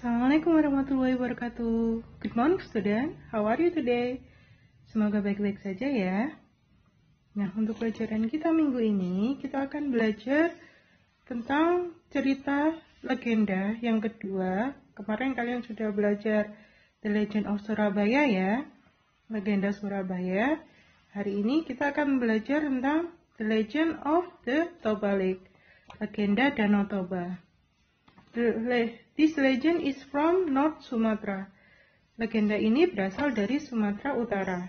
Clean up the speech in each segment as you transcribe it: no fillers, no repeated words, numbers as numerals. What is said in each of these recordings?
Assalamualaikum warahmatullahi wabarakatuh. Good morning student, how are you today? Semoga baik-baik saja ya. Nah, untuk pelajaran kita minggu ini, kita akan belajar tentang cerita legenda yang kedua. Kemarin kalian sudah belajar The Legend of Surabaya ya, legenda Surabaya. Hari ini kita akan belajar tentang The Legend of the Toba Lake, legenda Danau Toba. This legend is from North Sumatra. Legenda ini berasal dari Sumatera Utara.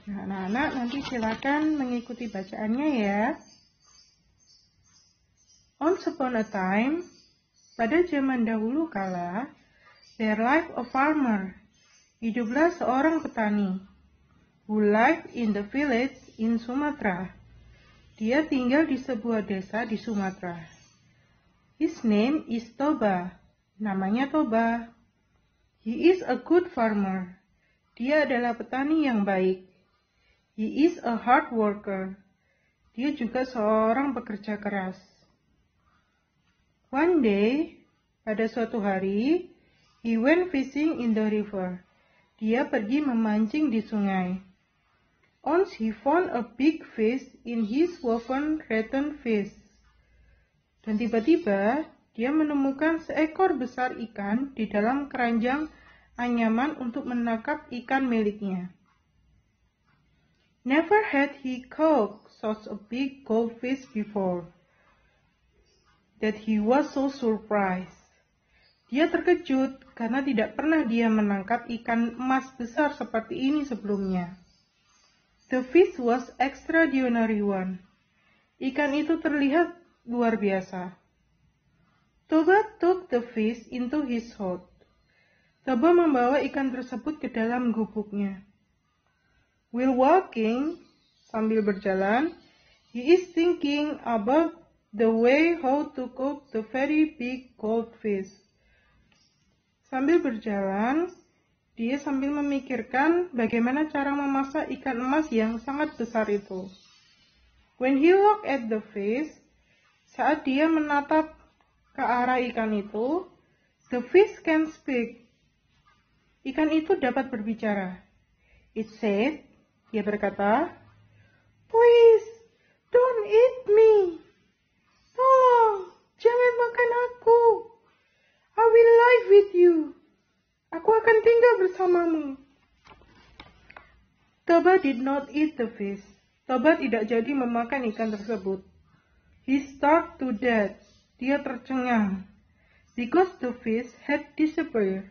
Nah, anak-anak nanti silakan mengikuti bacaannya ya. Once upon a time, pada zaman dahulu kala, there lived a farmer. Hiduplah seorang petani, who lived in the village in Sumatra. Dia tinggal di sebuah desa di Sumatera. His name is Toba. Namanya Toba. He is a good farmer. Dia adalah petani yang baik. He is a hard worker. Dia juga seorang pekerja keras. One day, pada suatu hari, he went fishing in the river. Dia pergi memancing di sungai. Once he found a big fish in his woven rattan fish. Dan tiba-tiba dia menemukan seekor besar ikan di dalam keranjang anyaman untuk menangkap ikan miliknya. Never had he caught such a big goldfish before, that he was so surprised. Dia terkejut karena tidak pernah dia menangkap ikan emas besar seperti ini sebelumnya. The fish was extraordinary one. Ikan itu terlihat luar biasa. Toba took the fish into his house. Toba membawa ikan tersebut ke dalam gubuknya. While walking, sambil berjalan, he is thinking about the way how to cook the very big goldfish. Sambil berjalan, dia sambil memikirkan bagaimana cara memasak ikan emas yang sangat besar itu. When he looked at the fish, saat dia menatap ke arah ikan itu, the fish can speak. Ikan itu dapat berbicara. It said, dia berkata, "Please, don't eat me. Tolong, jangan makan aku. I will live with you. Aku akan tinggal bersamamu." Toba did not eat the fish. Toba tidak jadi memakan ikan tersebut. He starved to death. Dia tercengang. Because the fish had disappeared.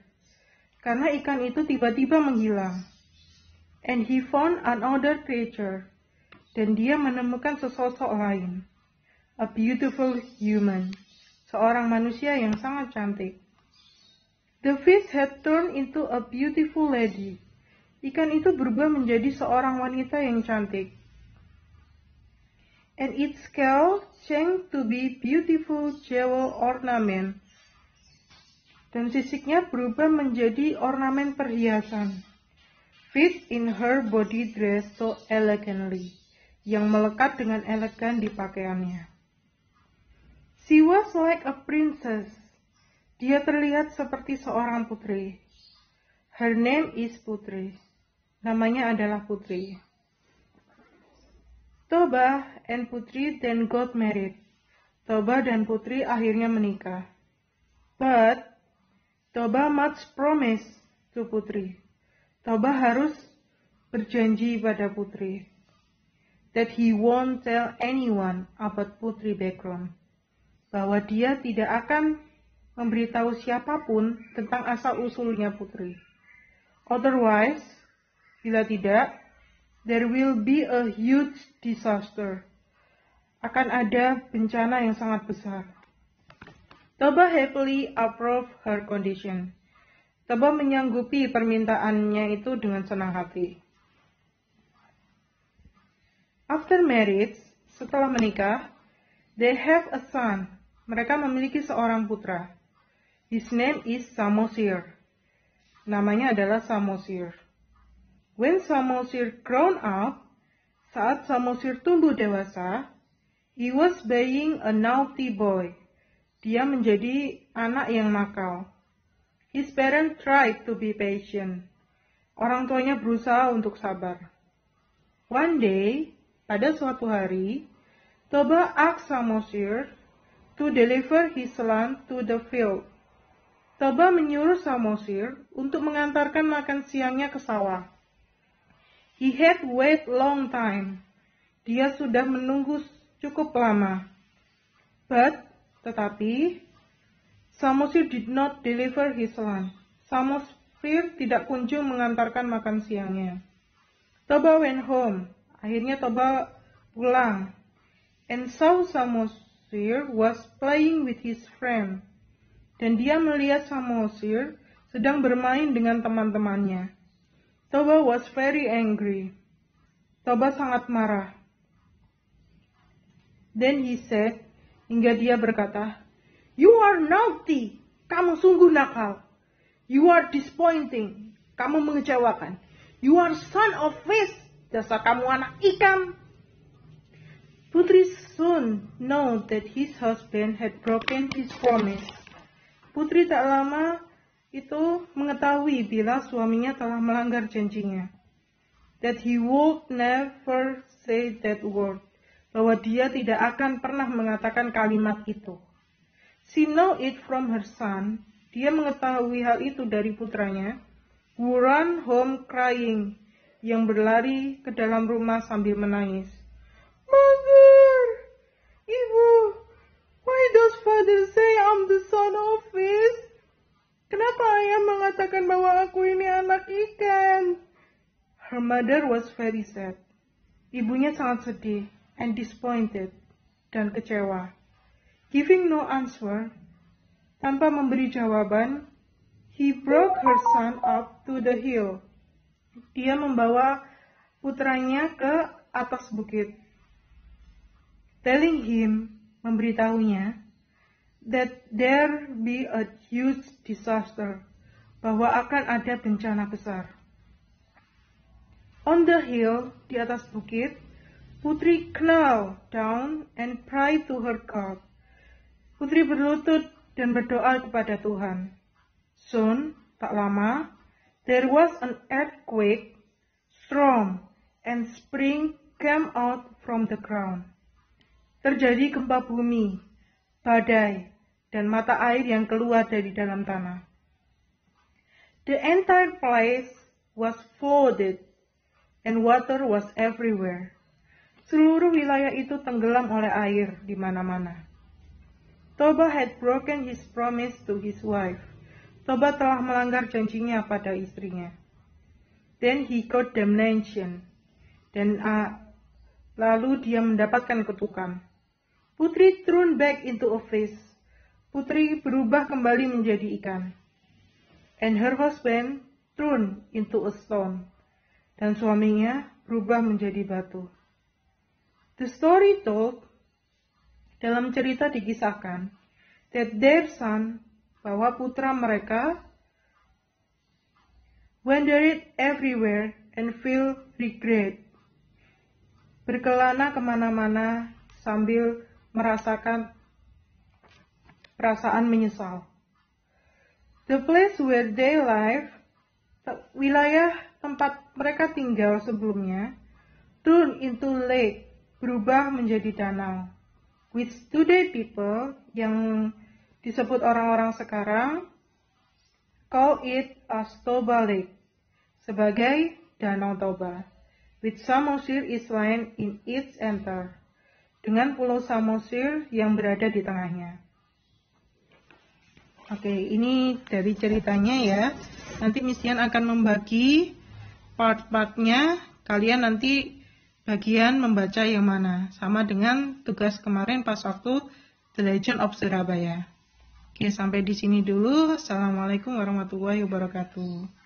Karena ikan itu tiba-tiba menghilang. And he found another creature. Dan dia menemukan sesosok lain. A beautiful human. Seorang manusia yang sangat cantik. The fish had turned into a beautiful lady. Ikan itu berubah menjadi seorang wanita yang cantik. And its scale changed to be beautiful jewel ornament. Dan sisiknya berubah menjadi ornamen perhiasan. Fit in her body dress so elegantly. Yang melekat dengan elegan di pakaiannya. She was like a princess. Dia terlihat seperti seorang putri. Her name is Putri. Namanya adalah Putri. Toba and Putri then got married. Toba dan Putri akhirnya menikah. But Toba must promise to Putri. Toba harus berjanji pada Putri that he won't tell anyone about Putri background. Bahwa dia tidak akan memberitahu siapapun tentang asal-usulnya Putri. Otherwise, bila tidak, there will be a huge disaster. Akan ada bencana yang sangat besar. Toba happily approved her condition. Toba menyanggupi permintaannya itu dengan senang hati. After marriage, setelah menikah, they have a son. Mereka memiliki seorang putra. His name is Samosir. Namanya adalah Samosir. When Samosir grown up, saat Samosir tumbuh dewasa, he was being a naughty boy. Dia menjadi anak yang nakal. His parents tried to be patient. Orang tuanya berusaha untuk sabar. One day, pada suatu hari, Toba asked Samosir to deliver his lamb to the field. Toba menyuruh Samosir untuk mengantarkan makan siangnya ke sawah. He had wait long time. Dia sudah menunggu cukup lama. Tetapi, Samosir did not deliver his lamb. Samosir tidak kunjung mengantarkan makan siangnya. Toba went home. Akhirnya Toba pulang. And saw Samosir was playing with his friend. Dan dia melihat Samosir sedang bermain dengan teman-temannya. Toba was very angry. Toba sangat marah. Then he said, hingga dia berkata, "You are naughty. Kamu sungguh nakal. You are disappointing. Kamu mengecewakan. You are son of fish. Dasar kamu anak ikan." Putri soon know that his husband had broken his promise. Putri tak lama itu mengetahui bila suaminya telah melanggar janjinya. That he would never say that word. Bahwa dia tidak akan pernah mengatakan kalimat itu. She know it from her son. Dia mengetahui hal itu dari putranya. Who ran home crying. Yang berlari ke dalam rumah sambil menangis. "Mother, Ibu, why does father say I'm the son of fish? Kenapa ayah mengatakan bahwa aku ini anak ikan?" Her mother was very sad. Ibunya sangat sedih and disappointed dan kecewa. Giving no answer, tanpa memberi jawaban, he brought her son up to the hill. Dia membawa putranya ke atas bukit. Telling him, memberitahunya, that there be a huge disaster, bahwa akan ada bencana besar. On the hill, di atas bukit, Putri knelt down and prayed to her God. Putri berlutut dan berdoa kepada Tuhan. Soon, tak lama, there was an earthquake, storm, and spring came out from the ground. Terjadi gempa bumi, badai, dan mata air yang keluar dari dalam tanah. The entire place was flooded, and water was everywhere. Seluruh wilayah itu tenggelam oleh air di mana-mana. Toba had broken his promise to his wife. Toba telah melanggar janjinya pada istrinya. Then he got damnation. Dan lalu dia mendapatkan kutukan. Putri thrown back into a fish. Putri berubah kembali menjadi ikan. And her husband thrown into a stone. Dan suaminya berubah menjadi batu. The story told, dalam cerita dikisahkan, that their son, bahwa putra mereka, wandered everywhere and feel regret. Berkelana kemana-mana sambil merasakan perasaan menyesal. The place where they live, wilayah tempat mereka tinggal sebelumnya, turned into lake, berubah menjadi danau. Which today people, yang disebut orang-orang sekarang, call it as Toba Lake, sebagai Danau Toba. With Samosir Island in its center, dengan Pulau Samosir yang berada di tengahnya. Oke, ini dari ceritanya ya. Nanti Mistian akan membagi part-partnya. Kalian nanti bagian membaca yang mana. Sama dengan tugas kemarin pas waktu The Legend of Surabaya. Oke, sampai di sini dulu. Assalamualaikum warahmatullahi wabarakatuh.